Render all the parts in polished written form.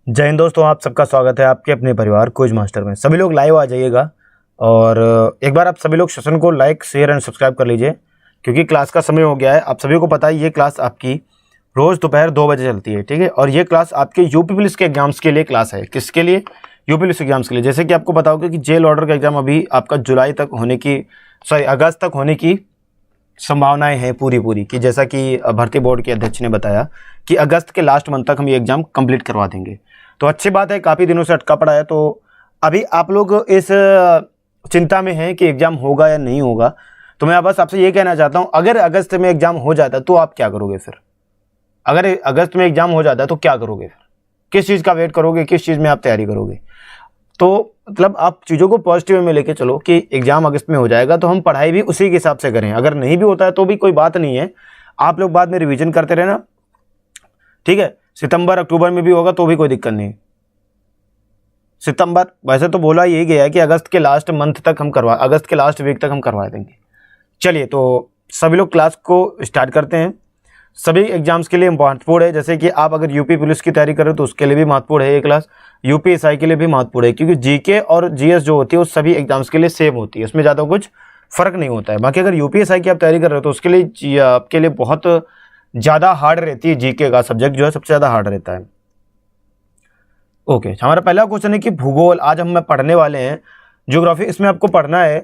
जय हिंद दोस्तों, आप सबका स्वागत है आपके अपने परिवार क्विज मास्टर में। सभी लोग लाइव आ जाइएगा और एक बार आप सभी लोग सेशन को लाइक शेयर एंड सब्सक्राइब कर लीजिए क्योंकि क्लास का समय हो गया है। आप सभी को पता है ये क्लास आपकी रोज़ दोपहर 2 बजे चलती है, ठीक है। और ये क्लास आपके यूपी पुलिस के एग्जाम्स के लिए क्लास है। किसके लिए? यूपी पुलिस एग्जाम्स के लिए। जैसे कि आपको पता होगा कि जेल ऑर्डर का एग्जाम अभी आपका अगस्त तक होने की संभावनाएं हैं पूरी कि जैसा कि भर्ती बोर्ड के अध्यक्ष ने बताया कि अगस्त के लास्ट मंथ तक हम ये एग्ज़ाम कंप्लीट करवा देंगे। तो अच्छी बात है, काफ़ी दिनों से अटका पड़ा है। तो अभी आप लोग इस चिंता में हैं कि एग्ज़ाम होगा या नहीं होगा। तो मैं बस आपसे ये कहना चाहता हूँ, अगर अगस्त में एग्ज़ाम हो जाता तो आप क्या करोगे फिर? अगर अगस्त में एग्ज़ाम हो जाता तो क्या करोगे फिर? किस चीज़ का वेट करोगे, किस चीज़ में आप तैयारी करोगे? तो मतलब आप चीज़ों को पॉजिटिव में लेके चलो कि एग्ज़ाम अगस्त में हो जाएगा तो हम पढ़ाई भी उसी के हिसाब से करें। अगर नहीं भी होता है तो भी कोई बात नहीं है, आप लोग बाद में रिवीजन करते रहना, ठीक है। सितंबर अक्टूबर में भी होगा तो भी कोई दिक्कत नहीं। सितंबर वैसे तो बोला यही गया है कि अगस्त के लास्ट वीक तक हम करवा देंगे। चलिए, तो सभी लोग क्लास को स्टार्ट करते हैं। सभी एग्जाम्स के लिए महत्वपूर्ण है। जैसे कि आप अगर यूपी पुलिस की तैयारी कर रहे हो तो उसके लिए भी महत्वपूर्ण है ये क्लास। यूपीएसआई के लिए भी महत्वपूर्ण है क्योंकि जीके और जीएस जो होती है वो सभी एग्जाम्स के लिए सेम होती है, उसमें ज़्यादा कुछ फ़र्क नहीं होता है। बाकी अगर यूपीएसआई की आप तैयारी कर रहे हो तो उसके लिए आपके लिए बहुत ज़्यादा हार्ड रहती है। जीके का सब्जेक्ट जो है सबसे ज़्यादा हार्ड रहता है। ओके, हमारा पहला क्वेश्चन है कि भूगोल। आज हम पढ़ने वाले हैं ज्योग्राफी। इसमें आपको पढ़ना है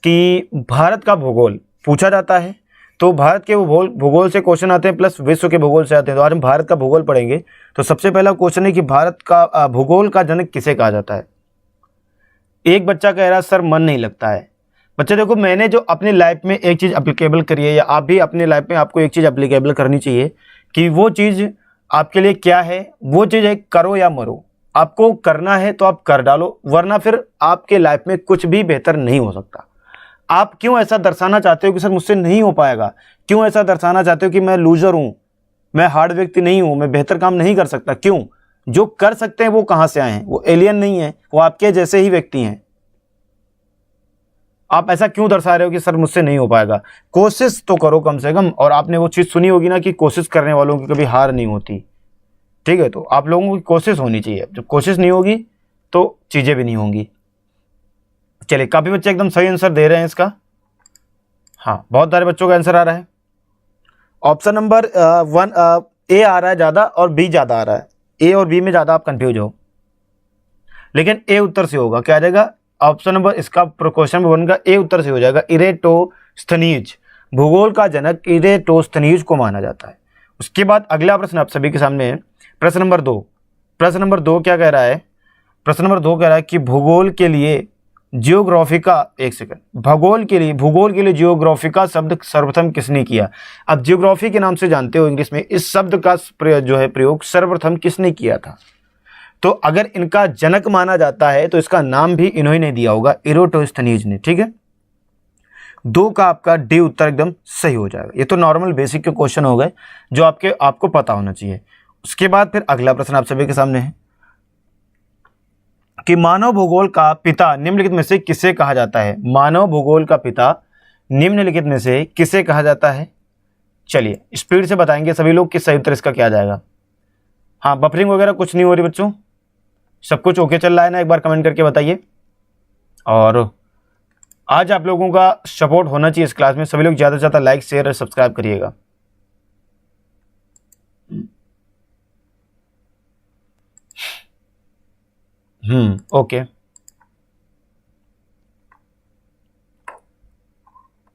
कि भारत का भूगोल पूछा जाता है। तो भारत के भूगोल से क्वेश्चन आते हैं प्लस विश्व के भूगोल से आते हैं। तो आज हम भारत का भूगोल पढ़ेंगे। तो सबसे पहला क्वेश्चन है कि भारत का भूगोल का जनक किसे कहा जाता है? एक बच्चा कह रहा है सर मन नहीं लगता है। बच्चे देखो, मैंने जो अपनी लाइफ में एक चीज़ अप्लीकेबल करी है या आप भी अपनी लाइफ में आपको एक चीज़ अप्लीकेबल करनी चाहिए कि वो चीज़ आपके लिए क्या है। वो चीज़ है करो या मरो। आपको करना है तो आप कर डालो, वरना फिर आपके लाइफ में कुछ भी बेहतर नहीं हो सकता। आप क्यों ऐसा दर्शाना चाहते हो कि सर मुझसे नहीं हो पाएगा? क्यों ऐसा दर्शाना चाहते हो कि मैं लूजर हूं, मैं हार्ड व्यक्ति नहीं हूं, मैं बेहतर काम नहीं कर सकता? क्यों? जो कर सकते हैं वो कहां से आए हैं? वो एलियन नहीं है, वो आपके जैसे ही व्यक्ति हैं। आप ऐसा क्यों दर्शा रहे हो कि सर मुझसे नहीं हो पाएगा? कोशिश तो करो कम से कम। और आपने वो चीज़ सुनी होगी ना कि कोशिश करने वालों की कभी हार नहीं होती, ठीक है। तो आप लोगों की कोशिश होनी चाहिए। जब कोशिश नहीं होगी तो चीज़ें भी नहीं होंगी। चलिए, काफ़ी बच्चे एकदम सही आंसर दे रहे हैं इसका। हाँ, बहुत सारे बच्चों का आंसर आ रहा है। ऑप्शन नंबर 1 ए आ रहा है ज़्यादा और बी ज़्यादा आ रहा है। ए और बी में ज़्यादा आप कंफ्यूज हो, लेकिन ए उत्तर से होगा। क्या आ जाएगा? ऑप्शन नंबर इसका क्वेश्चन नंबर 1 का ए उत्तर से हो जाएगा। इरेटोस्थनीज, भूगोल का जनक इरेटोस्थनीज को माना जाता है। उसके बाद अगला प्रश्न आप सभी के सामने है, प्रश्न नंबर 2। प्रश्न नंबर 2 क्या कह रहा है? प्रश्न नंबर 2 कह रहा है कि भूगोल के लिए जियोग्राफी का, एक सेकंड, भूगोल के लिए जियोग्राफी का शब्द सर्वप्रथम किसने किया? अब जियोग्राफी के नाम से जानते हो इंग्लिश में, इस शब्द का प्रयोग सर्वप्रथम किसने किया था? तो अगर इनका जनक माना जाता है तो इसका नाम भी इन्होंने ने दिया होगा, इरेटोस्थनीज ने, ठीक है। 2 का आपका डी उत्तर एकदम सही हो जाएगा। ये तो नॉर्मल बेसिक के क्वेश्चन हो गए जो आपको पता होना चाहिए। उसके बाद फिर अगला प्रश्न आप सभी के सामने है कि मानव भूगोल का पिता निम्नलिखित में से किसे कहा जाता है? मानव भूगोल का पिता निम्नलिखित में से किसे कहा जाता है? चलिए, स्पीड से बताएंगे सभी लोग कि सही उत्तर इसका क्या जाएगा। हाँ, बफरिंग वगैरह कुछ नहीं हो रही बच्चों, सब कुछ ओके चल रहा है ना? एक बार कमेंट करके बताइए। और आज आप लोगों का सपोर्ट होना चाहिए इस क्लास में। सभी लोग ज़्यादा से ज़्यादा लाइक शेयर और सब्सक्राइब करिएगा। ओके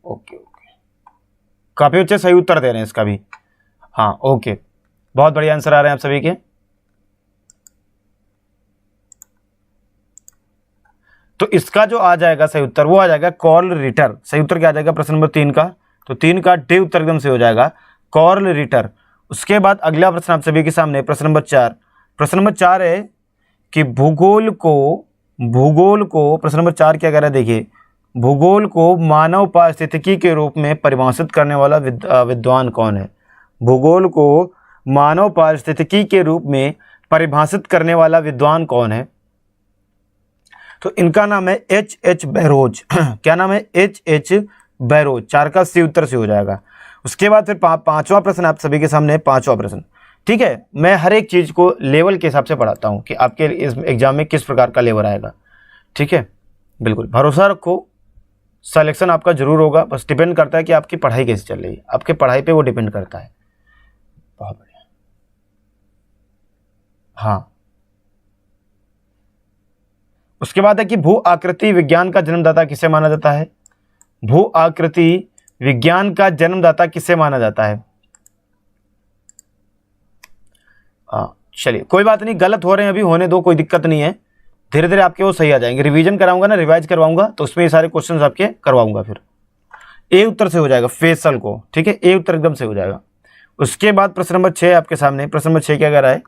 ओके ओके, काफ़ी अच्छे सही उत्तर दे रहे हैं इसका भी। हाँ, ओके, बहुत बढ़िया आंसर आ रहे हैं आप सभी के। तो इसका जो आ जाएगा सही उत्तर वो आ जाएगा कॉर्ल रिटर। सही उत्तर क्या आ जाएगा प्रश्न नंबर 3 का? तो 3 का डी उत्तर एकदम से हो जाएगा, कॉर्ल रिटर। उसके बाद अगला प्रश्न आप सभी के सामने प्रश्न नंबर 4। प्रश्न नंबर 4 है कि भूगोल को प्रश्न नंबर 4 क्या कह रहा है? देखिए, भूगोल को मानव पारिस्थितिकी के रूप में परिभाषित करने वाला विद्वान कौन है? भूगोल को मानव पारिस्थितिकी के रूप में परिभाषित करने वाला विद्वान कौन है? तो इनका नाम है H.H. बैरोज। क्या नाम है? H.H. बैरोज। 4 का सी उत्तर से हो जाएगा। उसके बाद फिर 5वां प्रश्न आप सभी के सामने है। 5वां प्रश्न ठीक है, मैं हर एक चीज़ को लेवल के हिसाब से पढ़ाता हूँ कि आपके इस एग्जाम में किस प्रकार का लेवल आएगा। ठीक है, बिल्कुल भरोसा रखो, सिलेक्शन आपका जरूर होगा। बस डिपेंड करता है कि आपकी पढ़ाई कैसी चल रही है, आपके पढ़ाई पे वो डिपेंड करता है। बहुत बढ़िया। हाँ, उसके बाद है कि भू आकृति विज्ञान का जन्मदाता किसे माना जाता है? भू आकृति विज्ञान का जन्मदाता किसे माना जाता है? हाँ चलिए, कोई बात नहीं, गलत हो रहे हैं अभी, होने दो, कोई दिक्कत नहीं है, धीरे धीरे आपके वो सही आ जाएंगे। रिवीजन कराऊंगा ना, रिवाइज करवाऊंगा, तो उसमें ये सारे क्वेश्चंस आपके करवाऊंगा। फिर ए उत्तर से हो जाएगा फेसल को, ठीक है, ए उत्तर एकदम से हो जाएगा। उसके बाद प्रश्न नंबर 6 आपके सामने। प्रश्न नंबर 6 क्या कह रहा है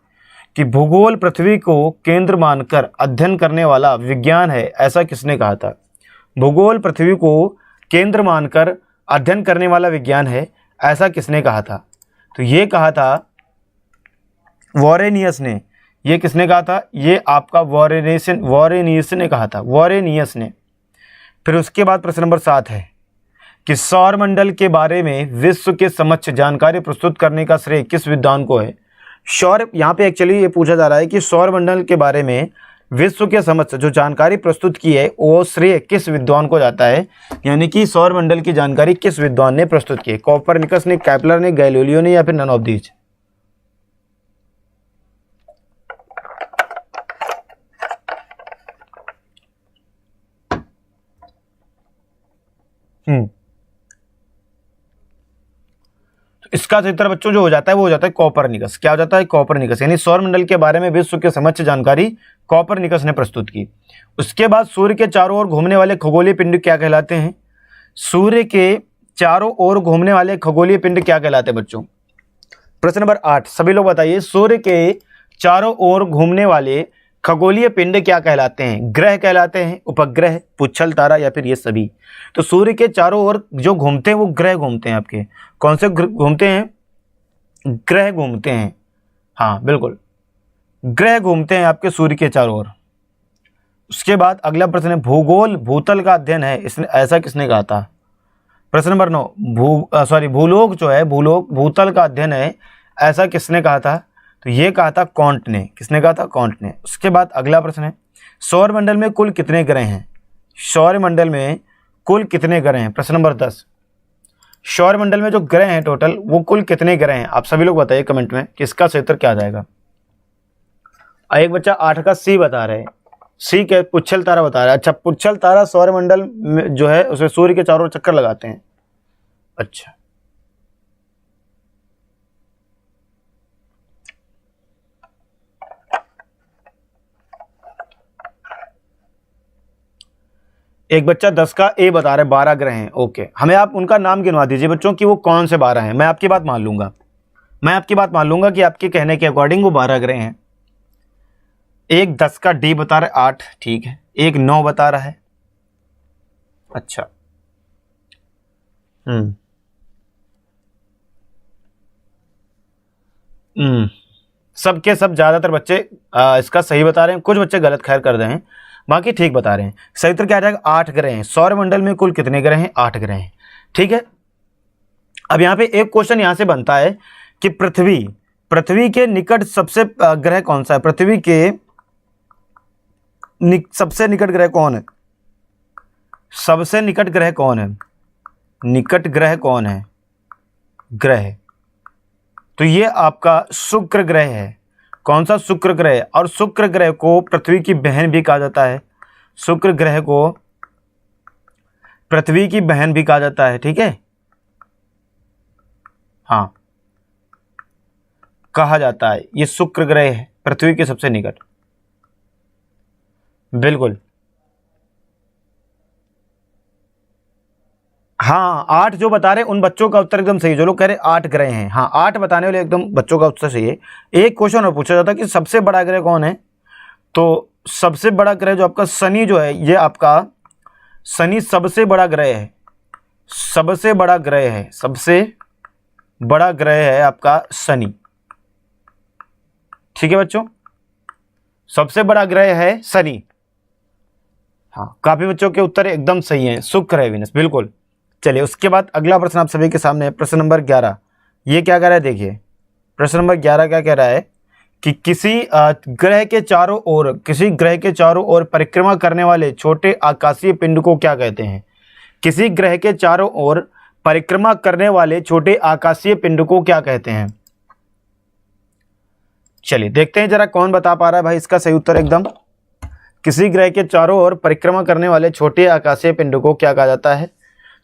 कि भूगोल पृथ्वी को केंद्र मानकर अध्ययन करने वाला विज्ञान है, ऐसा किसने कहा था? भूगोल पृथ्वी को केंद्र मानकर अध्ययन करने वाला विज्ञान है, ऐसा किसने कहा था? तो ये कहा था वॉरेनियस ने। ये किसने कहा था? ये आपका वॉरेनियस ने कहा था, वॉरेनियस ने। फिर उसके बाद प्रश्न नंबर 7 है कि सौरमंडल के बारे में विश्व के समक्ष जानकारी प्रस्तुत करने का श्रेय किस विद्वान को है? यहाँ पे एक्चुअली ये पूछा जा रहा है कि सौरमंडल के बारे में विश्व के समक्ष जो जानकारी प्रस्तुत की है वो श्रेय किस विद्वान को जाता है, यानी कि सौरमंडल की जानकारी किस विद्वान ने प्रस्तुत की है? कोपरनिकस ने, केपलर ने, गैलीलियो ने, या फिर नन ऑफ दीज? तो इसका उत्तर बच्चों जो हो जाता है वो हो जाता है कोपरनिकस। क्या हो जाता है? कोपरनिकस। यानी सौरमंडल के बारे में विश्व के समक्ष जानकारी कोपरनिकस ने प्रस्तुत की। उसके बाद सूर्य के चारों ओर घूमने वाले खगोलीय पिंड क्या कहलाते हैं? सूर्य के चारों ओर घूमने वाले खगोलीय पिंड क्या कहलाते हैं बच्चों? प्रश्न नंबर 8 सभी लोग बताइए, सूर्य के चारों ओर घूमने वाले खगोलीय पिंड क्या कहलाते हैं? ग्रह कहलाते हैं, उपग्रह, पुच्छल तारा, या फिर ये सभी? तो सूर्य के चारों ओर जो घूमते हैं वो ग्रह घूमते हैं आपके। कौन से घूमते हैं? ग्रह घूमते हैं। हाँ बिल्कुल, ग्रह घूमते हैं आपके सूर्य के चारों ओर। उसके बाद अगला प्रश्न है भूगोल भूतल का अध्ययन है, इसने ऐसा किसने कहा था? प्रश्न नंबर 9 भूलोक जो है, भूलोक भूतल का अध्ययन है, ऐसा किसने कहा था? तो ये कहा था कॉन्ट ने। किसने कहा था? कॉन्ट ने। उसके बाद अगला प्रश्न है सौरमंडल में कुल कितने ग्रह हैं? सौरमंडल में कुल कितने ग्रह हैं? प्रश्न नंबर 10 सौरमंडल में जो ग्रह हैं टोटल वो कुल कितने ग्रह हैं? आप सभी लोग बताइए कमेंट में कि इसका सही उत्तर क्या आ जाएगा। एक बच्चा 8 का सी बता रहे हैं, सी के पुच्छल तारा बता रहा है। अच्छा, पुच्छल तारा सौरमंडल में जो है उसमें सूर्य के चारों ओर चक्कर लगाते हैं। अच्छा, एक बच्चा 10 का ए बता रहे 12 ग्रह हैं। ओके, हमें आप उनका नाम गिनवा दीजिए बच्चों कि वो कौन से 12 हैं। मैं आपकी बात मान लूंगा, कि आपके कहने के अकॉर्डिंग वो 12 ग्रह हैं। एक 10 का डी बता रहे 8, ठीक है। एक 9 बता रहा है। अच्छा, सबके सब ज़्यादातर बच्चे इसका सही बता रहे हैं, कुछ बच्चे गलत खैर कर रहे हैं, बाकी ठीक बता रहे हैं। सही उत्तर क्या आ जाएगा? 8 ग्रह हैं। सौरमंडल में कुल कितने ग्रह हैं? 8 ग्रह हैं, ठीक है। अब यहाँ पे एक क्वेश्चन यहाँ से बनता है कि पृथ्वी के निकट सबसे ग्रह कौन सा है? पृथ्वी के सबसे निकट ग्रह कौन है? सबसे निकट ग्रह कौन है? निकट ग्रह कौन है? ग्रह, तो ये आपका शुक्र ग्रह है। कौन सा? शुक्र ग्रह। और शुक्र ग्रह को पृथ्वी की बहन भी कहा जाता है। शुक्र ग्रह को पृथ्वी की बहन भी कहा जाता है, ठीक है। हाँ, कहा जाता है। ये शुक्र ग्रह है पृथ्वी के सबसे निकट, बिल्कुल। हाँ, 8 जो बता रहे उन बच्चों का उत्तर एकदम सही, जो लोग कह रहे 8 ग्रह हैं। हाँ, 8 बताने वाले एकदम बच्चों का उत्तर सही है। एक क्वेश्चन और पूछा जाता है कि सबसे बड़ा ग्रह कौन है? तो सबसे बड़ा ग्रह जो आपका शनि जो है, ये आपका शनि सबसे बड़ा ग्रह है। सबसे बड़ा ग्रह है, सबसे बड़ा ग्रह है आपका शनि, ठीक है बच्चों। सबसे बड़ा ग्रह है शनि। हाँ, काफी बच्चों के उत्तर एकदम सही हैं। शुक्र है, वीनस, बिल्कुल। चलिए, उसके बाद अगला प्रश्न आप सभी के सामने है, प्रश्न नंबर 11। ये क्या कह रहा है देखिए, प्रश्न नंबर 11 क्या कह रहा है कि किसी ग्रह के चारों ओर परिक्रमा करने वाले छोटे आकाशीय पिंड को क्या कहते हैं? किसी ग्रह के चारों ओर परिक्रमा करने वाले छोटे आकाशीय पिंड को क्या कहते हैं? चलिए देखते हैं जरा कौन बता पा रहा है भाई इसका सही उत्तर एकदम। किसी ग्रह के चारों ओर परिक्रमा करने वाले छोटे आकाशीय पिंड को क्या कहा जाता है?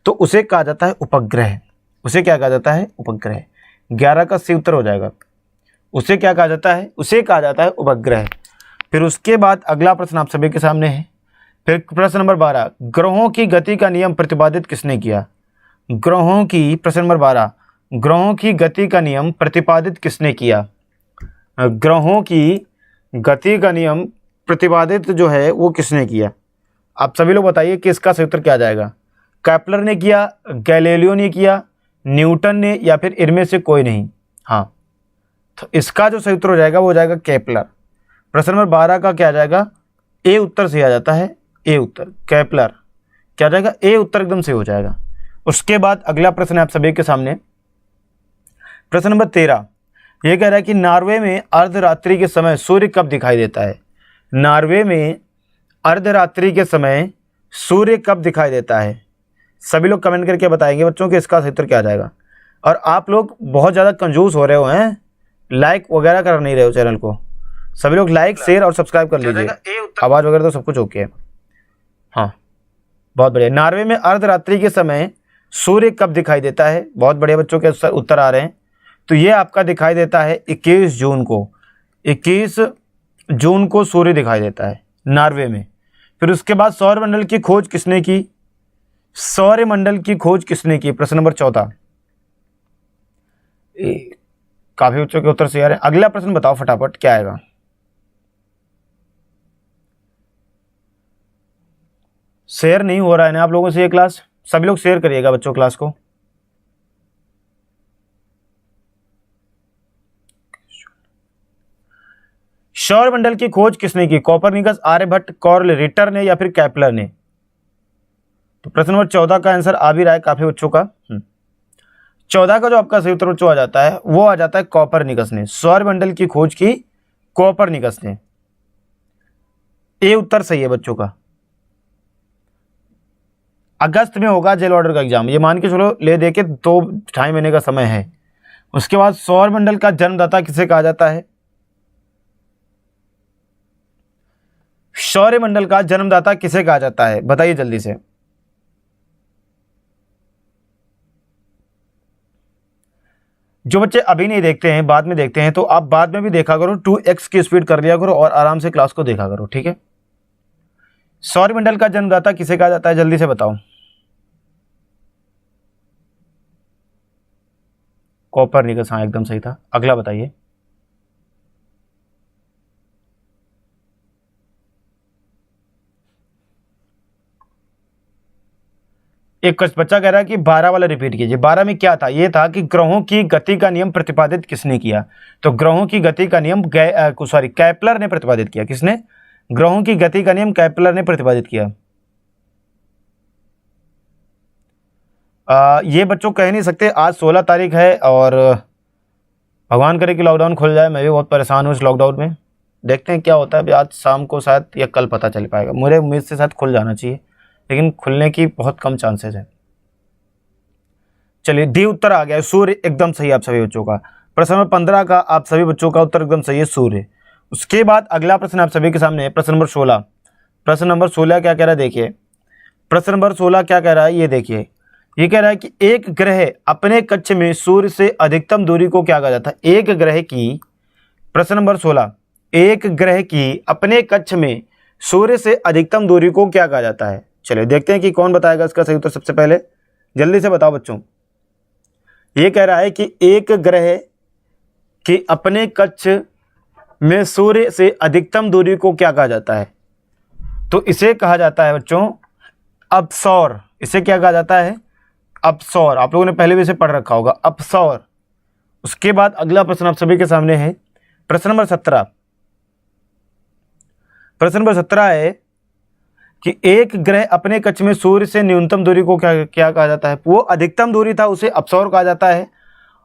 तो उसे कहा जाता है उपग्रह। उसे क्या कहा जाता है? उपग्रह। 11 का सही उत्तर हो जाएगा। उसे क्या कहा जाता है? उसे कहा जाता है उपग्रह। फिर उसके बाद अगला प्रश्न आप सभी के सामने है। फिर प्रश्न नंबर 12, ग्रहों की गति का नियम प्रतिपादित किसने किया? प्रश्न नंबर 12, ग्रहों की गति का नियम प्रतिपादित किसने किया? ग्रहों की गति का नियम प्रतिपादित जो है वो किसने किया? आप सभी लोग बताइए कि इसका सही उत्तर क्या आ जाएगा? केपलर ने किया, गैलीलियो ने किया, न्यूटन ने, या फिर इनमें से कोई नहीं? हाँ, तो इसका जो सही उत्तर हो जाएगा वो हो जाएगा केपलर। प्रश्न नंबर 12 का क्या आ जाएगा? ए उत्तर सही आ जाता है। ए उत्तर केपलर क्या आ जाएगा? ए उत्तर एकदम सही हो जाएगा। उसके बाद अगला प्रश्न है आप सभी के सामने। प्रश्न नंबर 13 ये कह रहा है कि नॉर्वे में अर्धरात्रि के समय सूर्य कब दिखाई देता है? नॉर्वे में अर्धरात्रि के समय सूर्य कब दिखाई देता है? सभी लोग कमेंट करके बताएंगे बच्चों कि इसका सही उत्तर क्या आ जाएगा। और आप लोग बहुत ज़्यादा कंजूस हो रहे हो हैं, लाइक वगैरह कर नहीं रहे हो चैनल को। सभी लोग लाइक, शेयर और सब्सक्राइब कर लीजिए। आवाज़ वगैरह तो सब कुछ ओके है। हाँ, बहुत बढ़िया। नॉर्वे में अर्धरात्रि के समय सूर्य कब दिखाई देता है? बहुत बढ़िया बच्चों के उत्तर आ रहे हैं। तो ये आपका दिखाई देता है 21 जून को। 21 जून को सूर्य दिखाई देता है नॉर्वे में। फिर उसके बाद सौरमंडल की खोज किसने की? सौरमंडल की खोज किसने की? प्रश्न नंबर 14। काफी बच्चों के उत्तर से आ रहे हैं। अगला प्रश्न बताओ फटाफट क्या आएगा? शेयर नहीं हो रहा है ना आप लोगों से ये क्लास? सभी लोग शेयर करिएगा बच्चों क्लास को। सौरमंडल की खोज किसने की? कोपरनिकस, आर्यभट्ट, कॉर्ल रिटर ने, या फिर केपलर ने? तो प्रश्न नंबर 14 का आंसर आ भी रहा है काफी बच्चों का। 14 का जो आपका सही उत्तर आ जाता है वो आ जाता है कोपरनिकस ने। सौरमंडल की खोज की कोपरनिकस ने। ए उत्तर सही है बच्चों का। अगस्त में होगा जेल ऑर्डर का एग्जाम, ये मान के चलो, ले दे के 2-2.5 महीने का समय है। उसके बाद सौरमंडल का जन्मदाता किसे कहा जाता है? सौरमंडल का जन्मदाता किसे कहा जाता है? बताइए जल्दी से। जो बच्चे अभी नहीं देखते हैं बाद में देखते हैं तो आप बाद में भी देखा करो, 2x की स्पीड कर लिया करो और आराम से क्लास को देखा करो, ठीक है। सौरमंडल का जन्मदाता किसे कहा जाता है? जल्दी से बताओ। कोपरनिकस, हाँ एकदम सही था। अगला बताइए। एक बच्चा कह रहा है कि 12 वाला रिपीट कीजिए। 12 में क्या था? ये था कि ग्रहों की गति का नियम प्रतिपादित किसने किया? तो ग्रहों की गति का नियम केपलर ने प्रतिपादित किया। किसने? ग्रहों की गति का नियम केपलर ने प्रतिपादित किया। ये बच्चों कह नहीं सकते। आज 16 तारीख है और भगवान करे कि लॉकडाउन खुल जाए। मैं भी बहुत परेशान हूँ इस लॉकडाउन में। देखते हैं क्या होता है। अभी आज शाम को शायद या कल पता चल पाएगा। मुझे उम्मीद से शायद खुल जाना चाहिए, लेकिन खुलने की बहुत कम चांसेस है। चलिए, डी उत्तर आ गया। सूर्य एकदम सही आप सभी बच्चों का। प्रश्न नंबर 15 का आप सभी बच्चों का उत्तर एकदम सही है, सूर्य। उसके बाद अगला प्रश्न आप सभी के सामने है, प्रश्न नंबर 16। प्रश्न नंबर 16 क्या कह रहा है? देखिए प्रश्न नंबर 16 क्या कह रहा है, ये देखिए। ये कह रहा है कि एक ग्रह अपने कक्ष में सूर्य से अधिकतम दूरी को क्या कहा जाता है? एक ग्रह की, प्रश्न नंबर 16, एक ग्रह की अपने कक्ष में सूर्य से अधिकतम दूरी को क्या कहा जाता है? चलिए देखते हैं कि कौन बताएगा इसका सही उत्तर। सबसे पहले जल्दी से बताओ बच्चों। ये कह रहा है कि एक ग्रह की अपने कक्ष में सूर्य से अधिकतम दूरी को क्या कहा जाता है? तो इसे कहा जाता है बच्चों अपसौर। इसे क्या कहा जाता है? अपसौर। आप लोगों ने पहले भी इसे पढ़ रखा होगा, अपसौर। उसके बाद अगला प्रश्न आप सभी के सामने है, प्रश्न नंबर 17। प्रश्न नंबर 17 है कि एक ग्रह अपने कक्ष में सूर्य से न्यूनतम दूरी को क्या कहा जाता है? वो अधिकतम दूरी था, उसे अपसौर कहा जाता है।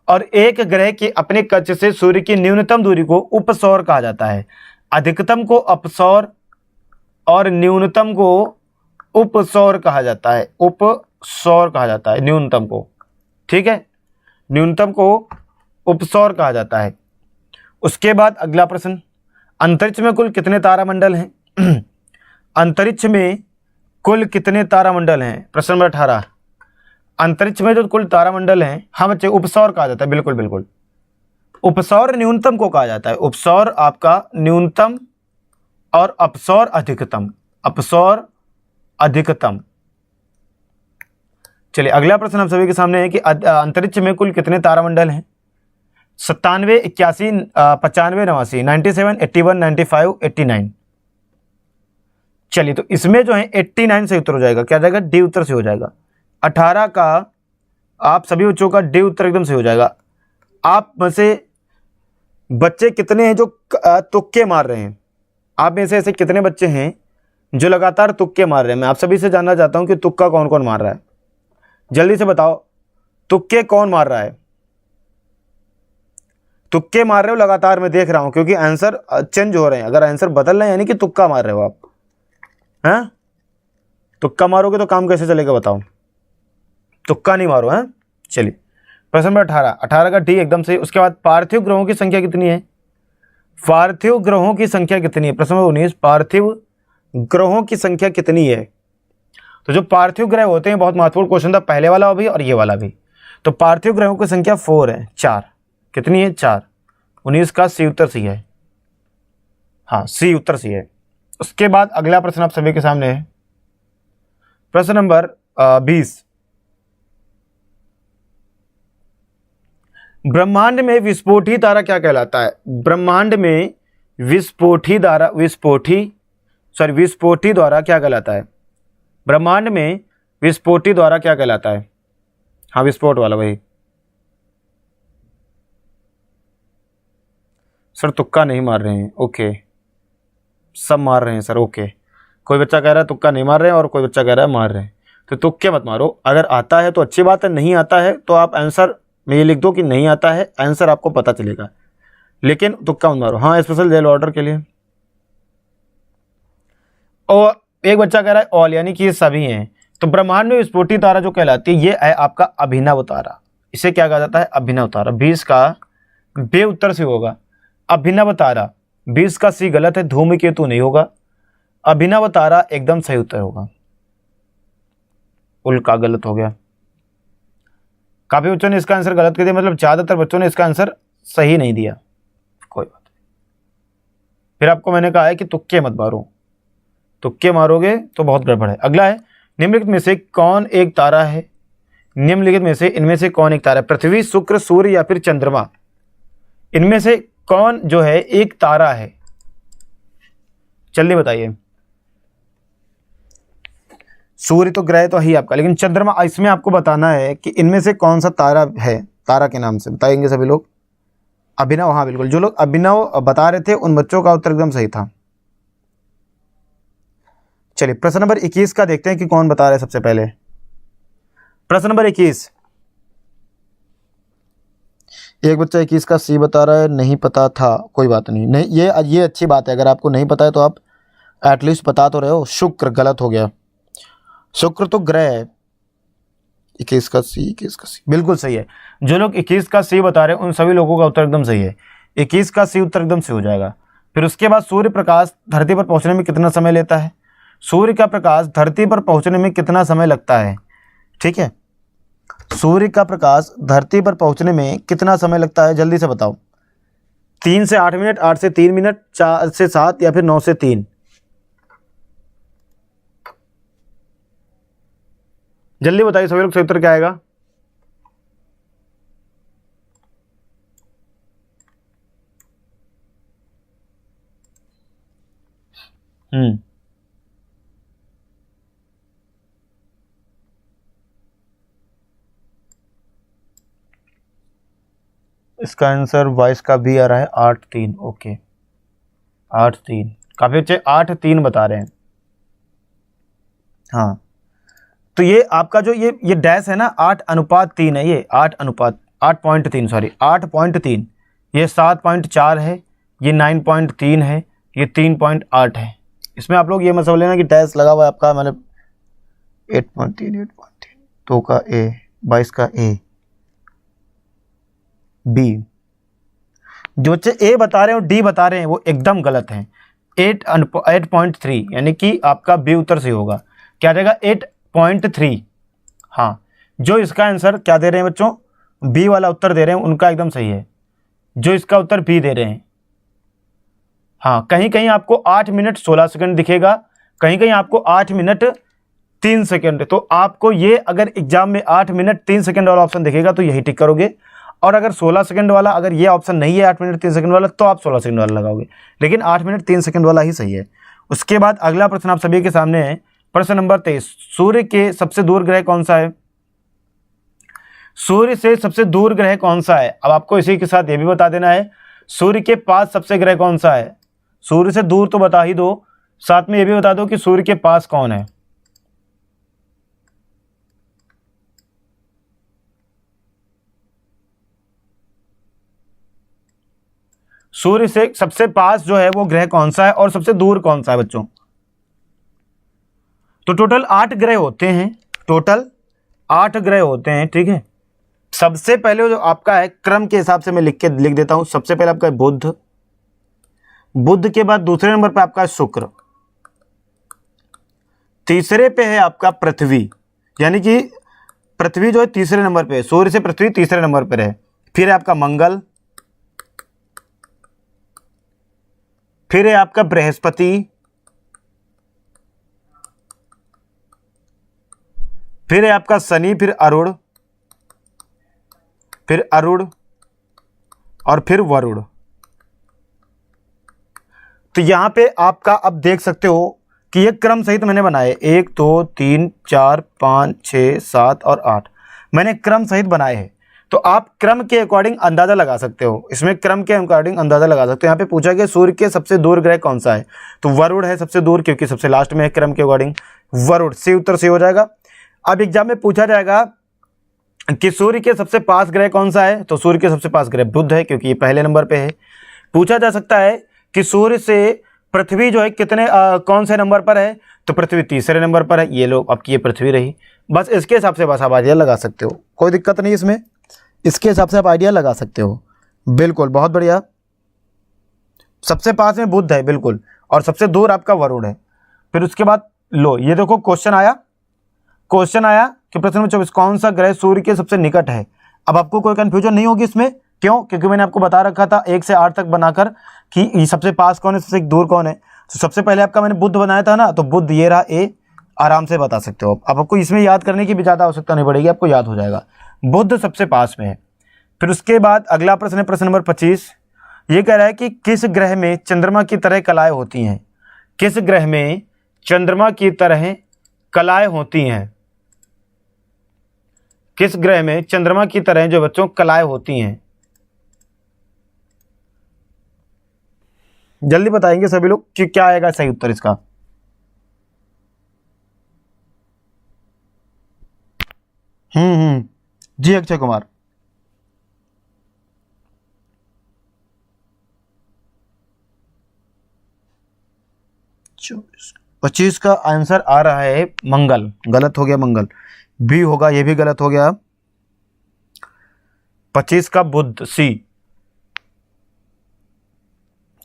और एक ग्रह के अपने कक्ष से सूर्य की न्यूनतम दूरी को उपसौर कहा जाता है। अधिकतम को अपसौर और न्यूनतम को उपसौर कहा जाता है। उपसौर कहा जाता है न्यूनतम को, ठीक है, न्यूनतम को उपसौर कहा जाता है। उसके बाद अगला प्रश्न, अंतरिक्ष में कुल कितने तारामंडल हैं? अंतरिक्ष में कुल कितने तारामंडल हैं? प्रश्न नंबर 18। अंतरिक्ष में जो कुल तारामंडल हैं, हाँ बच्चे, उपसौर कहा जाता है, बिल्कुल बिल्कुल। उपसौर न्यूनतम को कहा जाता है। उपसौर आपका न्यूनतम और अपसौर अधिकतम। अपसौर अधिकतम। चलिए अगला प्रश्न हम सभी के सामने है कि अंतरिक्ष में कुल कितने तारामंडल हैं? 97, 81, 95, 89, 97, 81, 95, 89। चलिए तो इसमें जो है 89 से उत्तर हो जाएगा, क्या जाएगा? डी उत्तर से हो जाएगा। 18 का आप सभी बच्चों का डी उत्तर एकदम से हो जाएगा। आप में से बच्चे कितने हैं जो तुक्के मार रहे हैं? आप में से ऐसे कितने बच्चे हैं जो लगातार तुक्के मार रहे हैं? मैं आप सभी से जानना चाहता हूं कि तुक्का कौन कौन मार रहा है, जल्दी से बताओ। तुक्के कौन मार रहा है? तुक्के मार रहे हो लगातार, मैं देख रहा हूं, क्योंकि आंसर चेंज हो रहे हैं। अगर आंसर बदल रहे हैं यानी कि तुक्का मार रहे हो आप, हैं? तुक्का मारोगे तो काम कैसे चलेगा बताओ? तुक्का नहीं मारो, हैं? चलिए प्रश्न नंबर 18। 18 का डी एकदम से। उसके बाद पार्थिव ग्रहों की संख्या कितनी है? पार्थिव ग्रहों की संख्या कितनी है? प्रश्न नंबर 19, पार्थिव ग्रहों की संख्या कितनी है? तो जो पार्थिव ग्रह होते हैं, बहुत महत्वपूर्ण क्वेश्चन था, पहले वाला भी और ये वाला भी। तो पार्थिव ग्रहों की संख्या 4 है, 4। कितनी है? 4। 19 का सी उत्तर सी है, हाँ सी उत्तर सी है। उसके बाद अगला प्रश्न आप सभी के सामने है, प्रश्न नंबर 20। ब्रह्मांड में विस्फोटी तारा क्या कहलाता है? ब्रह्मांड में विस्फोटी तारा, विस्फोटी द्वारा क्या कहलाता है? ब्रह्मांड में विस्फोटी द्वारा क्या कहलाता है? हाँ विस्फोट वाला वही। सर तुक्का नहीं मार रहे हैं, ओके, सब मार रहे हैं सर, ओके। कोई बच्चा कह रहा है तुक्का नहीं मार रहे हैं और कोई बच्चा कह रहा है मार रहे हैं, तो तुक्के मत मारो। अगर आता है तो अच्छी बात है, नहीं आता है तो आप आंसर में ये लिख दो कि नहीं आता है, आंसर आपको पता चलेगा, लेकिन तुक्का मत मारो। हाँ स्पेशल जेल ऑर्डर के लिए। और एक बच्चा कह रहा है ऑल, यानी कि ये सभी हैं। तो ब्रह्मांड में विस्फोटी तारा जो कहलाती है, ये है आपका अभिनव तारा। इसे क्या कहा जाता है? अभिनव तारा। 20 का बे उत्तर से होगा अभिनव तारा। 20 का सी गलत है, धूमकेतु नहीं होगा, अभिनव तारा एकदम सही उत्तर होगा। उल्का गलत हो गया। काफी बच्चों ने इसका आंसर गलत कर दिया, मतलब ज्यादातर बच्चों ने इसका आंसर सही नहीं दिया, कोई बात नहीं। फिर आपको मैंने कहा है कि तुक्के मत मारो, तुक्के मारोगे तो बहुत गड़बड़ है। अगला है, निम्नलिखित में से कौन एक तारा है? निम्नलिखित में से इनमें से कौन एक तारा है? पृथ्वी, शुक्र, सूर्य या फिर चंद्रमा? इनमें से कौन जो है एक तारा है? जल्दी बताइए। सूर्य तो ग्रह तो ही आपका, लेकिन चंद्रमा, इसमें आपको बताना है कि इनमें से कौन सा तारा है। तारा के नाम से बताएंगे सभी लोग। अभिनव, हाँ बिल्कुल, जो लोग अभिनव बता रहे थे उन बच्चों का उत्तर एकदम सही था। चलिए प्रश्न नंबर 21 का देखते हैं कि कौन बता रहे हैं सबसे पहले। प्रश्न नंबर 21, एक बच्चा 21 का सी बता रहा है, नहीं पता था, कोई बात नहीं, नहीं ये अच्छी बात है। अगर आपको नहीं पता है तो आप एटलीस्ट बता तो रहे हो। शुक्र गलत हो गया, शुक्र तो ग्रह है। 21 का सी बिल्कुल सही है। जो लोग 21 का सी बता रहे हैं उन सभी लोगों का उत्तर एकदम सही है। 21 का सी उत्तर एकदम सही हो जाएगा। फिर उसके बाद सूर्य प्रकाश धरती पर पहुंचने में कितना समय लेता है? सूर्य का प्रकाश धरती पर पहुंचने में कितना समय लगता है? ठीक है, सूर्य का प्रकाश धरती पर पहुंचने में कितना समय लगता है? जल्दी से बताओ। 3 से 8 मिनट, 8 से 3 मिनट, 4 से 7 या फिर 9 से 3? जल्दी बताइए सभी लोग, सही उत्तर क्या आएगा? इसका आंसर 22 का भी आ रहा है, 8-3। ओके 8-3, काफी अच्छे, 8-3 बता रहे हैं। हाँ तो ये आपका जो ये डैश है ना, 8:3 है, ये 8 अनुपात 8.3 सॉरी 8.3, ये 7.4 है, ये 9.3 है, ये 3.8 है। इसमें आप लोग ये मत समझ लेना कि डैश लगा हुआ है आपका, मतलब 8.3 2 का ए 22 का ए बी। जो बच्चे ए बता रहे हैं और डी बता रहे हैं वो एकदम गलत हैं। 8.3 यानी कि आपका बी उत्तर सही होगा। क्या रहेगा 8.3। हाँ, जो इसका आंसर क्या दे रहे हैं बच्चों, बी वाला उत्तर दे रहे हैं उनका एकदम सही है, जो इसका उत्तर बी दे रहे हैं। हाँ, कहीं कहीं आपको 8 मिनट 16 सेकंड दिखेगा, कहीं कहीं आपको 8 मिनट 3 सेकंड। तो आपको ये अगर एग्जाम में 8 मिनट 3 सेकंड वाला ऑप्शन दिखेगा तो यही टिक करोगे, और अगर 16 सेकंड वाला, अगर ये ऑप्शन नहीं है 8 मिनट 3 सेकंड वाला, तो आप 16 सेकंड वाला लगाओगे, लेकिन 8 मिनट 3 सेकंड वाला ही सही है। उसके बाद अगला प्रश्न आप सभी के सामने है, प्रश्न नंबर 23। सूर्य के सबसे दूर ग्रह कौन सा है? सूर्य से सबसे दूर ग्रह कौन सा है? अब आपको इसी के साथ ये भी बता देना है सूर्य के पास सबसे ग्रह कौन सा है। सूर्य से दूर तो बता ही दो, साथ में ये भी बता दो कि सूर्य के पास कौन है। सूर्य से सबसे पास जो है वो ग्रह कौन सा है और सबसे दूर कौन सा है बच्चों? तो टोटल 8 ग्रह होते हैं, टोटल 8 ग्रह होते हैं, ठीक है। सबसे पहले जो आपका है, क्रम के हिसाब से मैं लिख देता हूं। सबसे पहले आपका है बुध, बुध के बाद दूसरे नंबर पे आपका है शुक्र, तीसरे पे है आपका पृथ्वी, यानी कि पृथ्वी जो है तीसरे नंबर पे है, सूर्य से पृथ्वी तीसरे नंबर पे है। फिर है आपका मंगल, फिर है आपका बृहस्पति, फिर है आपका शनि, फिर अरुण और फिर वरुण। तो यहां पे आपका अब देख सकते हो कि ये क्रम सहित मैंने बनाए, 1 2 3 4 5 6 7 और 8 मैंने क्रम सहित बनाए हैं। तो आप क्रम के अकॉर्डिंग अंदाजा लगा सकते हो, इसमें क्रम के अकॉर्डिंग अंदाजा लगा सकते हो। यहाँ पे पूछा गया सूर्य के सबसे दूर ग्रह कौन सा है, तो वरुण है सबसे दूर, क्योंकि सबसे लास्ट में है क्रम के अकॉर्डिंग, वरुण सी उत्तर से हो जाएगा। अब एग्जाम में पूछा जाएगा कि सूर्य के सबसे पास ग्रह कौन सा है, तो सूर्य के सबसे पास ग्रह बुध है, क्योंकि ये पहले नंबर पे है। पूछा जा सकता है कि सूर्य से पृथ्वी जो है कितने कौन से नंबर पर है, तो पृथ्वी तीसरे नंबर पर है। ये लो आपकी ये पृथ्वी रही, बस इसके हिसाब से बस आप आइडिया लगा सकते हो, कोई दिक्कत नहीं इसमें, इसके हिसाब से आप आइडिया लगा सकते हो। बिल्कुल, बहुत बढ़िया। सबसे पास में बुध है बिल्कुल, और सबसे दूर आपका वरुण है। फिर उसके बाद लो ये देखो क्वेश्चन आया कि प्रश्न नंबर 24 कौन सा ग्रह सूर्य के सबसे निकट है। अब आपको कोई कंफ्यूजन नहीं होगी इसमें, क्यों? क्योंकि मैंने आपको बता रखा था 1 से 8 तक बनाकर कि सबसे पास कौन है, सबसे दूर कौन है। तो सबसे पहले आपका मैंने बुध बनाया था ना, तो बुध ये रहा ए, आराम से बता सकते हो। अब आपको इसमें याद करने की भी ज़्यादा आवश्यकता नहीं पड़ेगी, आपको याद हो जाएगा, बुध सबसे पास में है। फिर उसके बाद अगला प्रश्न है प्रश्न नंबर 25। ये कह रहा है कि किस ग्रह में चंद्रमा की तरह कलाएं होती हैं? किस ग्रह में चंद्रमा की तरह कलाएं होती हैं? किस ग्रह में चंद्रमा की तरह जो बच्चों कलाएं होती हैं? जल्दी बताएंगे सभी लोग कि क्या आएगा सही उत्तर इसका। जी अक्षय कुमार। 25 का आंसर आ रहा है मंगल, गलत हो गया, मंगल बी होगा, ये भी गलत हो गया। 25 का बुध सी।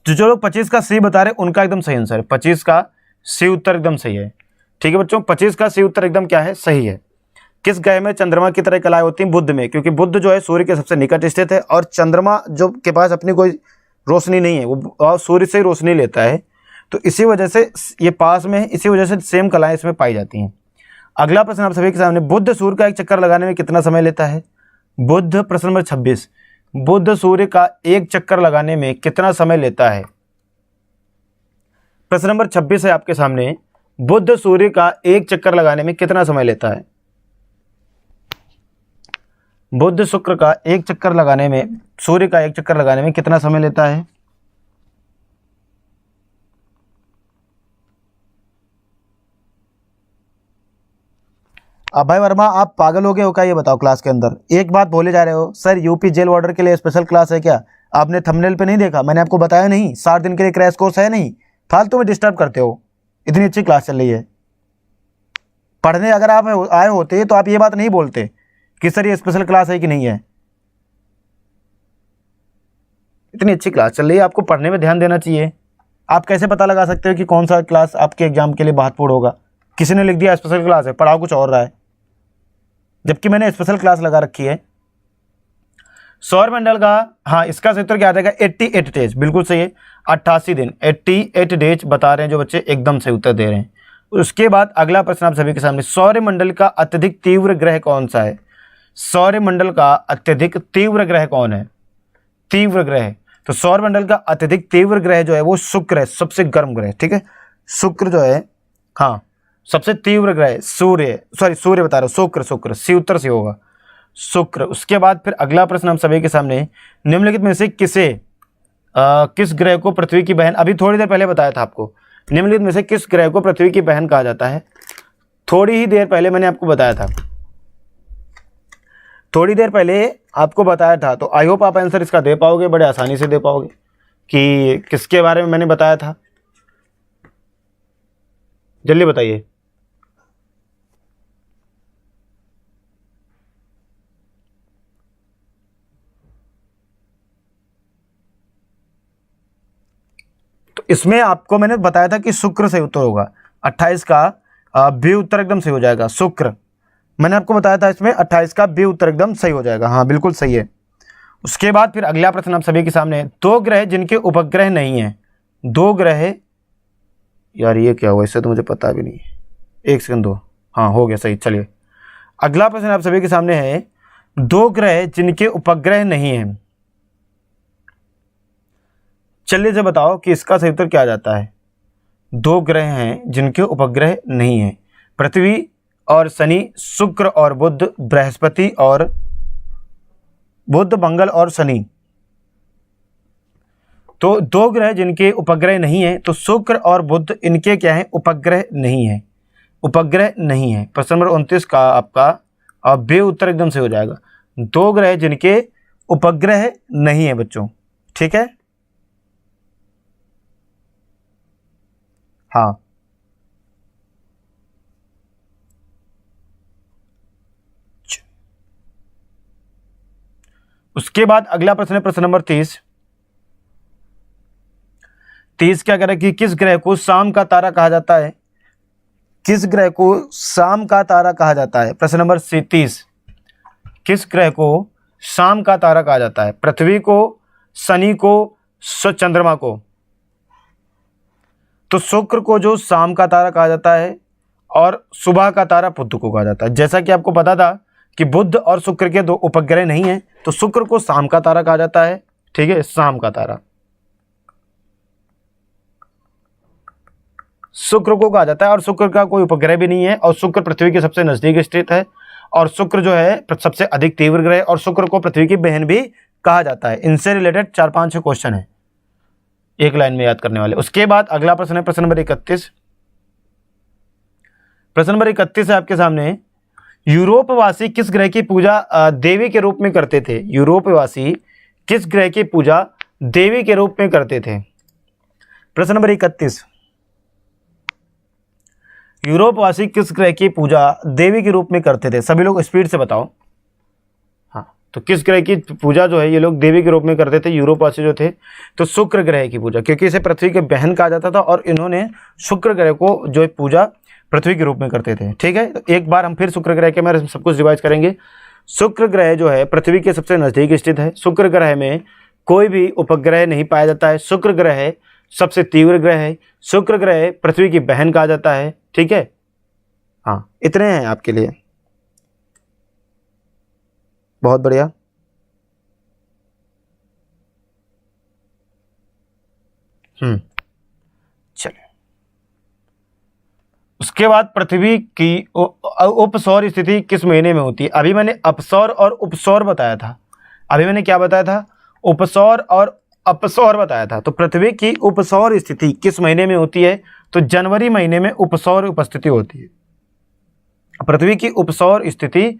जो लोग 25 का सी बता रहे उनका एकदम सही आंसर है, 25 का सी उत्तर एकदम सही है। ठीक है बच्चों, 25 का सी उत्तर एकदम क्या है, सही है। किस ग्रह में चंद्रमा की तरह कलाएं होती हैं? बुध में, क्योंकि बुध जो है सूर्य के सबसे निकट स्थित है, और चंद्रमा जो के पास अपनी कोई रोशनी नहीं है, वो सूर्य से ही रोशनी लेता है, तो इसी वजह से ये पास में है, इसी वजह से सेम कलाएं इसमें पाई जाती हैं। अगला प्रश्न आप सभी के सामने, बुध सूर्य का एक चक्कर लगाने में कितना समय लेता है? बुध, प्रश्न नंबर 26, बुध सूर्य का एक चक्कर लगाने में कितना समय लेता है? प्रश्न नंबर 26 है आपके सामने, बुध सूर्य का एक चक्कर लगाने में कितना समय लेता है? बुध शुक्र का एक चक्कर लगाने में, सूर्य का एक चक्कर लगाने में कितना समय लेता है? अब भाई वर्मा आप पागल हो गए हो क्या, ये बताओ क्लास के अंदर एक बात बोले जा रहे हो, सर यूपी जेल वार्डर के लिए स्पेशल क्लास है क्या? आपने थंबनेल पे नहीं देखा? मैंने आपको बताया नहीं 60 दिन के लिए क्रैश कोर्स है नहीं? फालतू में डिस्टर्ब करते हो। इतनी अच्छी क्लास चल रही है, पढ़ने अगर आप आए होते तो आप ये बात नहीं बोलते कि सर ये स्पेशल क्लास है कि नहीं है। इतनी अच्छी क्लास चल रही है, आपको पढ़ने में ध्यान देना चाहिए। आप कैसे पता लगा सकते हो कि कौन सा क्लास आपके एग्जाम के लिए महत्वपूर्ण होगा? किसी ने लिख दिया स्पेशल क्लास है, पढ़ाओ कुछ और रहा है, जबकि मैंने स्पेशल क्लास लगा रखी है। सौरमंडल का, हाँ इसका सही उत्तर क्या आ जाएगा? 88 डेज, बिल्कुल सही है, 88 दिन, 88 डेज बता रहे हैं जो बच्चे, एकदम सही उत्तर दे रहे हैं। उसके बाद अगला प्रश्न आप सभी के सामने, सौरमंडल का अत्यधिक तीव्र ग्रह कौन सा है? सौरमंडल का अत्यधिक तीव्र ग्रह कौन है? तीव्र ग्रह, तो सौरमंडल का अत्यधिक तीव्र ग्रह जो है वो शुक्र है, सबसे गर्म ग्रह, ठीक है, शुक्र जो है, हाँ सबसे तीव्र ग्रह सूर्य, सूर्य बता रहा हूँ, शुक्र, शुक्र सी उत्तर से होगा, शुक्र। उसके बाद फिर अगला प्रश्न हम सभी के सामने, निम्नलिखित में से किस ग्रह को पृथ्वी की बहन, अभी थोड़ी देर पहले बताया था आपको, निम्नलिखित में से किस ग्रह को पृथ्वी की बहन कहा जाता है? थोड़ी ही देर पहले मैंने आपको बताया था, थोड़ी देर पहले आपको बताया था, तो आई होप आप आंसर इसका दे पाओगे, बड़े आसानी से दे पाओगे कि किसके बारे में मैंने बताया था। जल्दी बताइए। तो इसमें आपको मैंने बताया था कि शुक्र सही उत्तर होगा, 28 का बी उत्तर एकदम सही हो जाएगा, शुक्र। मैंने आपको बताया था इसमें 28 का बी उत्तर एकदम सही हो जाएगा, हाँ बिल्कुल सही है। उसके बाद फिर अगला प्रश्न आप सभी के सामने, दो ग्रह जिनके उपग्रह नहीं है, दो ग्रह, यार ये क्या हुआ, इससे तो मुझे पता भी नहीं है, एक सेकंड दो, हाँ हो गया सही। चलिए अगला प्रश्न आप सभी के सामने है, दो ग्रह जिनके उपग्रह नहीं है, चलिए से बताओ कि इसका सही उत्तर क्या आ जाता है? दो ग्रह हैं जिनके उपग्रह नहीं है, पृथ्वी और शनि, शुक्र और बुध, बृहस्पति और बुध, मंगल और शनि। तो दो ग्रह जिनके उपग्रह नहीं है, तो शुक्र और बुध इनके क्या है? उपग्रह नहीं है, उपग्रह नहीं है। प्रश्न नंबर 29 का आपका बे उत्तर एकदम से हो जाएगा, दो ग्रह जिनके उपग्रह नहीं है बच्चों, ठीक है, हाँ। उसके बाद अगला प्रश्न है प्रश्न नंबर 30। 30 क्या कह रहा है कि किस ग्रह को शाम का तारा कहा जाता है? किस ग्रह को शाम का तारा कहा जाता है? प्रश्न नंबर 30, किस ग्रह को शाम का तारा कहा जाता है? पृथ्वी को, शनि को, चंद्रमा को? तो शुक्र को जो शाम का तारा कहा जाता है और सुबह का तारा बुध को कहा जाता है। जैसा कि आपको पता था कि बुध और शुक्र के दो उपग्रह नहीं है, तो शुक्र को शाम का तारा कहा जाता है, ठीक है, शाम का तारा शुक्र को कहा जाता है, और शुक्र का कोई उपग्रह भी नहीं है, और शुक्र पृथ्वी के सबसे नजदीक स्थित है, और शुक्र जो है सबसे अधिक तीव्र ग्रह, और शुक्र को पृथ्वी की बहन भी कहा जाता है। इनसे रिलेटेड 4-5 क्वेश्चन है एक लाइन में याद करने वाले। उसके बाद अगला प्रश्न है प्रश्न नंबर 31। प्रश्न नंबर 31 है आपके सामने, यूरोपवासी किस ग्रह की पूजा देवी के रूप में करते थे? यूरोपवासी किस ग्रह की पूजा देवी के रूप में करते थे? प्रश्न नंबर 31, यूरोपवासी किस ग्रह की पूजा देवी के रूप में करते थे? सभी लोग स्पीड से बताओ। हाँ, तो किस ग्रह की पूजा जो है ये लोग देवी के रूप में करते थे यूरोपवासी जो थे? तो शुक्र ग्रह की पूजा, क्योंकि इसे पृथ्वी के बहन कहा जाता था, और इन्होंने शुक्र ग्रह को जो पूजा पृथ्वी के रूप में करते थे, ठीक है। तो एक बार हम फिर शुक्र ग्रह के बारे में सब कुछ रिवाइज करेंगे। शुक्र ग्रह जो है पृथ्वी के सबसे नजदीक स्थित है, शुक्र ग्रह में कोई भी उपग्रह नहीं पाया जाता है, शुक्र ग्रह सबसे तीव्र ग्रह है, शुक्र ग्रह पृथ्वी की बहन कहा जाता है, ठीक है। हाँ, इतने हैं आपके लिए, बहुत बढ़िया। चलिए उसके बाद पृथ्वी की उपसौर स्थिति किस महीने में होती है? अभी मैंने अपसौर और उपसौर बताया था, अभी मैंने क्या बताया था? उपसौर और अपसौर बताया था। तो पृथ्वी की उपसौर स्थिति किस महीने में होती है? तो जनवरी महीने में उपसौर उपस्थिति होती है, पृथ्वी की उपसौर स्थिति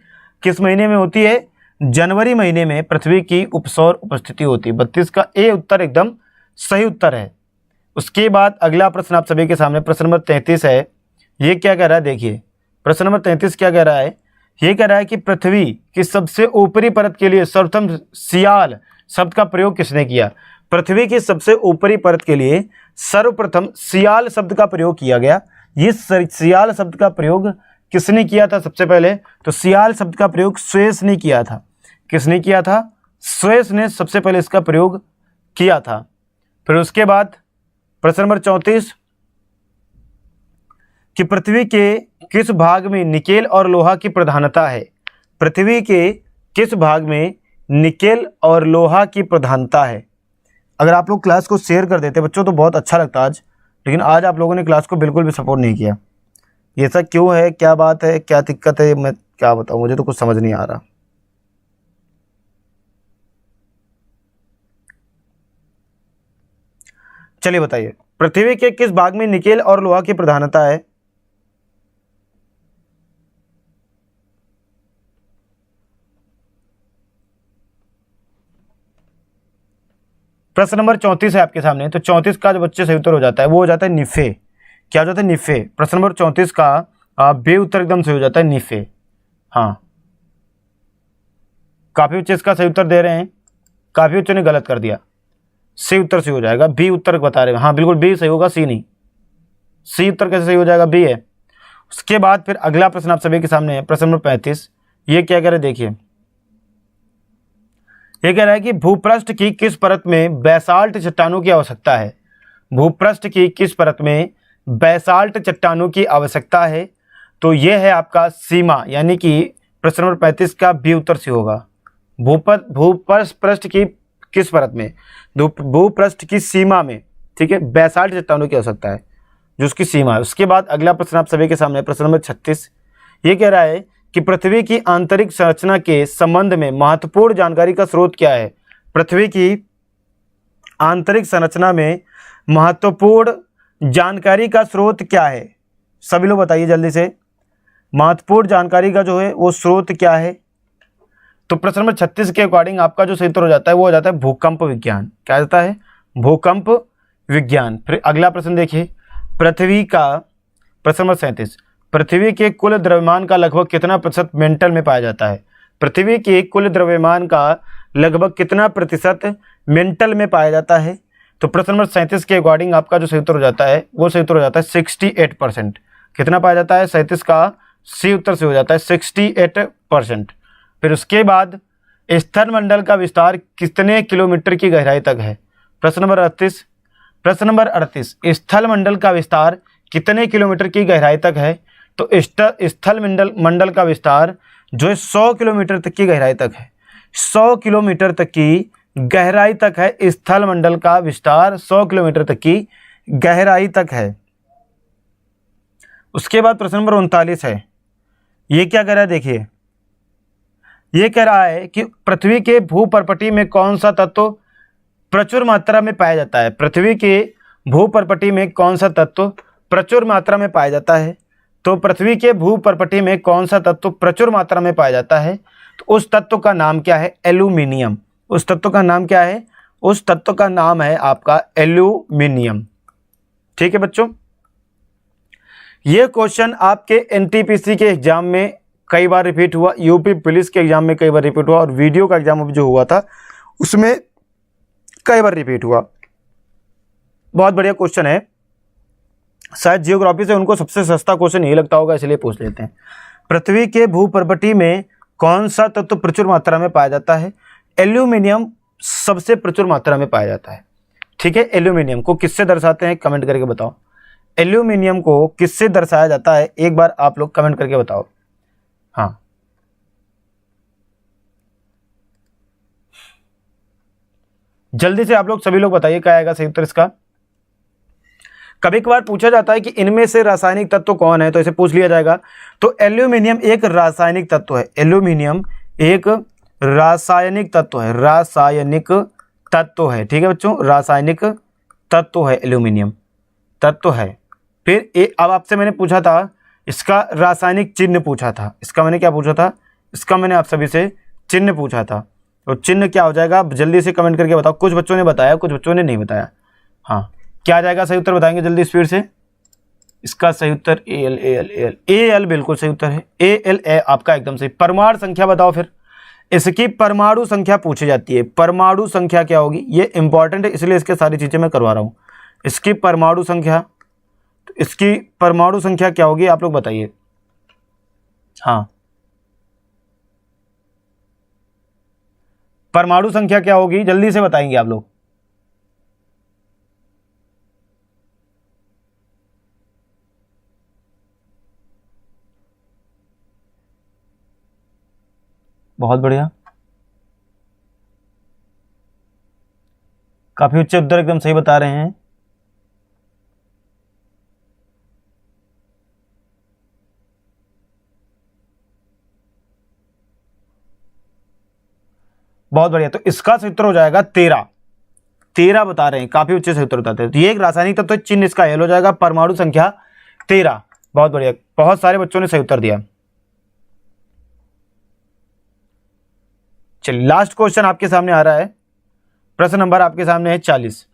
किस महीने में होती है? जनवरी महीने में पृथ्वी की उपसौर उपस्थिति होती है। 32 का ए उत्तर एकदम सही उत्तर है। उसके बाद अगला प्रश्न आप सभी के सामने प्रश्न नंबर 33 है। ये क्या कह रहा है? देखिए प्रश्न नंबर 33 क्या कह रहा है? ये कह रहा है कि पृथ्वी की सबसे ऊपरी परत के लिए सर्वप्रथम सियाल शब्द का प्रयोग किसने किया? पृथ्वी की सबसे ऊपरी परत के लिए सर्वप्रथम सियाल शब्द का प्रयोग किया गया। ये सियाल शब्द का प्रयोग किसने किया था? सबसे पहले तो सियाल शब्द का प्रयोग स्वेस ने किया था। किसने किया था? स्वेस ने सबसे पहले इसका प्रयोग किया था। फिर उसके बाद प्रश्न नंबर 34 कि पृथ्वी के किस भाग में निकेल और लोहा की प्रधानता है? पृथ्वी के किस भाग में निकेल और लोहा की प्रधानता है? अगर आप लोग क्लास को शेयर कर देते बच्चों तो बहुत अच्छा लगता आज, लेकिन आज आप लोगों ने क्लास को बिल्कुल भी सपोर्ट नहीं किया। ये सब क्यों है? क्या बात है? क्या दिक्कत है? मैं क्या बताऊं, मुझे तो कुछ समझ नहीं आ रहा। चलिए बताइए, पृथ्वी के किस भाग में निकेल और लोहा की प्रधानता है? प्रश्न नंबर 34 है आपके सामने। तो 34 का जो बच्चे सही उत्तर हो जाता है वो हो जाता है निफे। क्या हो जाता है? निफे। प्रश्न नंबर 34 का बे उत्तर एकदम सही हो जाता है निफे। हाँ, काफी बच्चे इसका सही उत्तर दे रहे हैं, काफी बच्चों ने गलत कर दिया। सी उत्तर सही हो जाएगा, बी उत्तर बता रहे हैं। हाँ बिल्कुल बी सही होगा, सी नहीं। सी उत्तर कैसे सही हो जाएगा? बी है। उसके बाद फिर अगला प्रश्न आप सभी के सामने है, प्रश्न नंबर 35। ये क्या कह रहे हैं? देखिए ये कह रहा है कि भूपृष्ठ की किस परत में बैसाल्ट चट्टानों की आवश्यकता है? भूपृष्ठ की किस परत में बैसाल्ट चट्टानों की आवश्यकता है? तो यह है आपका सीमा, यानी कि प्रश्न नंबर 35 का बी उत्तर से होगा। भूपृष्ठ की किस परत में? भूपृष्ठ की सीमा में, ठीक है, बैसाल्ट चट्टानों की आवश्यकता है, जो उसकी सीमा है। उसके बाद अगला प्रश्न आप सभी के सामने प्रश्न नंबर 36। ये कह रहा है कि पृथ्वी की आंतरिक संरचना के संबंध में महत्वपूर्ण जानकारी का स्रोत क्या है? पृथ्वी की आंतरिक संरचना में महत्वपूर्ण जानकारी का स्रोत क्या है? सभी लोग बताइए जल्दी से, महत्वपूर्ण जानकारी का जो है वो स्रोत क्या है? तो प्रश्न नंबर 36 के अकॉर्डिंग आपका जो सही उत्तर हो जाता है वो हो जाता है भूकंप विज्ञान। क्या जाता है? भूकंप विज्ञान। फिर अगला प्रश्न देखिए, पृथ्वी का प्रश्न नंबर 37, पृथ्वी के कुल द्रव्यमान का लगभग कितना प्रतिशत मेंटल में पाया जाता है? पृथ्वी के कुल द्रव्यमान का लगभग कितना प्रतिशत मेंटल में पाया जाता है? तो प्रश्न नंबर 37 के अकॉर्डिंग आपका जो सही उत्तर हो जाता है वो सही उत्तर हो जाता है 68%। कितना पाया जाता है? 37 का सी उत्तर से हो जाता है 68%। फिर उसके बाद स्थल मंडल का विस्तार कितने किलोमीटर की गहराई तक है? प्रश्न नंबर 38। प्रश्न नंबर 38, स्थल मंडल का विस्तार कितने किलोमीटर की गहराई तक है? तो स्थल मंडल का विस्तार जो है 100 किलोमीटर तक की गहराई तक है। 100 किलोमीटर तक की गहराई तक है स्थल मंडल का विस्तार, 100 किलोमीटर तक की गहराई तक है। उसके बाद प्रश्न नंबर 39 है। ये क्या कह रहा है? देखिए ये कह रहा है कि पृथ्वी के भूपर्पटी में कौन सा तत्व प्रचुर मात्रा में पाया जाता है? पृथ्वी के भूपर्पटी में कौन सा तत्व प्रचुर मात्रा में पाया जाता है? तो पृथ्वी के भूपर्पटी में कौन सा तत्व प्रचुर मात्रा में पाया जाता है? तो उस तत्व का नाम क्या है? एल्यूमिनियम। उस तत्व का नाम क्या है? उस तत्व का नाम है आपका एल्यूमिनियम। ठीक है बच्चों, ये क्वेश्चन आपके एनटीपीसी के एग्जाम में कई बार रिपीट हुआ, यूपी पुलिस के एग्जाम में कई बार रिपीट हुआ, और वीडियो का एग्जाम अभी जो हुआ था उसमें कई बार रिपीट हुआ। बहुत बढ़िया क्वेश्चन है, शायद जियोग्राफी से उनको सबसे सस्ता क्वेश्चन यही लगता होगा, इसलिए पूछ लेते हैं। पृथ्वी के भूपर्पटी में कौन सा तत्व प्रचुर मात्रा में पाया जाता है? एल्यूमिनियम सबसे प्रचुर मात्रा में पाया जाता है। ठीक है, एल्यूमिनियम को किससे दर्शाते हैं? कमेंट करके बताओ। एल्यूमिनियम को किससे दर्शाया जाता है? एक बार आप लोग कमेंट करके बताओ। हाँ, जल्दी से आप लोग सभी लोग बताइए क्या आएगा सही उत्तर इसका। कभी कभार पूछा जाता है कि इनमें से रासायनिक तत्व कौन है, तो इसे पूछ लिया जाएगा। तो एल्यूमिनियम एक रासायनिक तत्व है। एल्यूमिनियम एक रासायनिक तत्व है, रासायनिक तत्व है। ठीक है बच्चों, रासायनिक तत्व है, एल्यूमिनियम तत्व है। फिर अब आपसे मैंने पूछा था इसका रासायनिक चिन्ह पूछा था, इसका मैंने क्या पूछा था, इसका मैंने आप सभी से चिन्ह पूछा था। तो चिन्ह क्या हो जाएगा, आप जल्दी से कमेंट करके बताओ। कुछ बच्चों ने बताया, कुछ बच्चों ने नहीं बताया। हाँ, क्या आ जाएगा सही उत्तर, बताएंगे जल्दी स्पीड से। इसका सही उत्तर A L, A L, A L, A L बिल्कुल सही उत्तर है। ए एल, ए आपका एकदम सही। परमाणु संख्या बताओ फिर। इसकी परमाणु संख्या पूछी जाती है। परमाणु संख्या क्या होगी, ये इंपॉर्टेंट है, इसलिए इसके सारी चीजें मैं करवा रहा हूं। इसकी परमाणु संख्या, तो इसकी परमाणु संख्या क्या होगी आप लोग बताइए। हाँ, परमाणु संख्या क्या होगी, जल्दी से बताएंगे आप लोग। बहुत बढ़िया, काफी अच्छे उत्तर एकदम सही बता रहे हैं। बहुत बढ़िया, तो इसका सही उत्तर हो जाएगा 13। 13 बता रहे हैं, काफी अच्छे से उत्तर बताते हैं। तो ये एक रासायनिक तत्व, तो चिन्ह इसका एल हो जाएगा। परमाणु संख्या 13। बहुत बढ़िया, बहुत सारे बच्चों ने सही उत्तर दिया। चलिए लास्ट क्वेश्चन आपके सामने आ रहा है। प्रश्न नंबर आपके सामने है 40।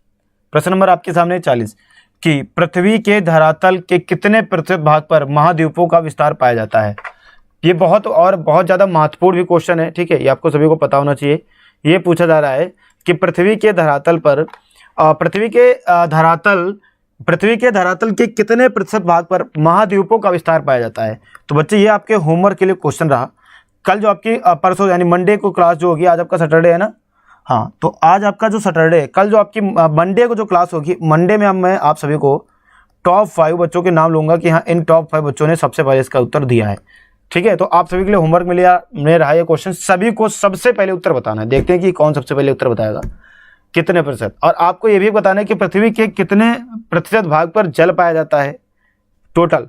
प्रश्न नंबर आपके सामने है 40 कि पृथ्वी के धरातल के कितने प्रतिशत भाग पर महाद्वीपों का विस्तार पाया जाता है। ये बहुत ज़्यादा महत्वपूर्ण भी क्वेश्चन है, ठीक है, ये आपको सभी को पता होना चाहिए। ये पूछा जा रहा है कि पृथ्वी के धरातल के कितने प्रतिशत भाग पर महाद्वीपों का विस्तार पाया जाता है। तो बच्चे ये आपके होमवर्क के लिए क्वेश्चन रहा। कल जो आपकी परसों यानी मंडे को क्लास जो होगी, आज आपका सैटरडे है ना, हाँ, तो आज आपका जो सैटरडे है, कल जो आपकी मंडे को जो क्लास होगी, मंडे में मैं आप सभी को टॉप 5 बच्चों के नाम लूँगा कि हाँ इन टॉप 5 बच्चों ने सबसे पहले इसका उत्तर दिया है। ठीक है, तो आप सभी के लिए होमवर्क में रहा ये क्वेश्चन, सभी को सबसे पहले उत्तर बताना है। देखते हैं कि कौन सबसे पहले उत्तर बताएगा, कितने प्रतिशत। और आपको ये भी बताना है कि पृथ्वी के कितने प्रतिशत भाग पर जल पाया जाता है टोटल,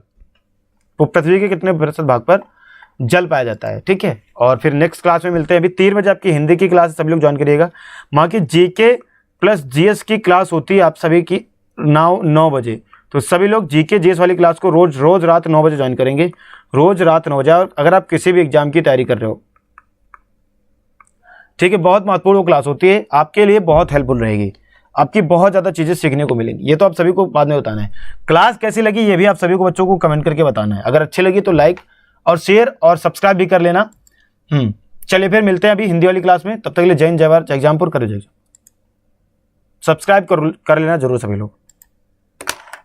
तो पृथ्वी के कितने प्रतिशत भाग पर जल पाया जाता है। ठीक है, और फिर नेक्स्ट क्लास में मिलते हैं। अभी 3 बजे आपकी हिंदी की क्लास सभी लोग ज्वाइन करिएगा। वहाँ की जीके प्लस जीएस की क्लास होती है आप सभी की 9 बजे। तो सभी लोग जीके जीएस वाली क्लास को रोज रात 9 बजे ज्वाइन करेंगे, रोज रात 9 बजे। और अगर आप किसी भी एग्जाम की तैयारी कर रहे हो, ठीक है, बहुत महत्वपूर्ण क्लास होती है, आपके लिए बहुत हेल्पफुल रहेगी, आपकी बहुत ज़्यादा चीज़ें सीखने को मिलेंगी। ये तो आप सभी को बाद में बताना है। क्लास कैसी लगी ये भी आप सभी को बच्चों को कमेंट करके बताना है। अगर अच्छी लगी तो लाइक और शेयर और सब्सक्राइब भी कर लेना। चलिए फिर मिलते हैं अभी हिंदी वाली क्लास में। तब तक के लिए जय हिंद, जय भारत, जय एग्जामपुर, करो जय। सब्सक्राइब कर लेना जरूर सभी लोग।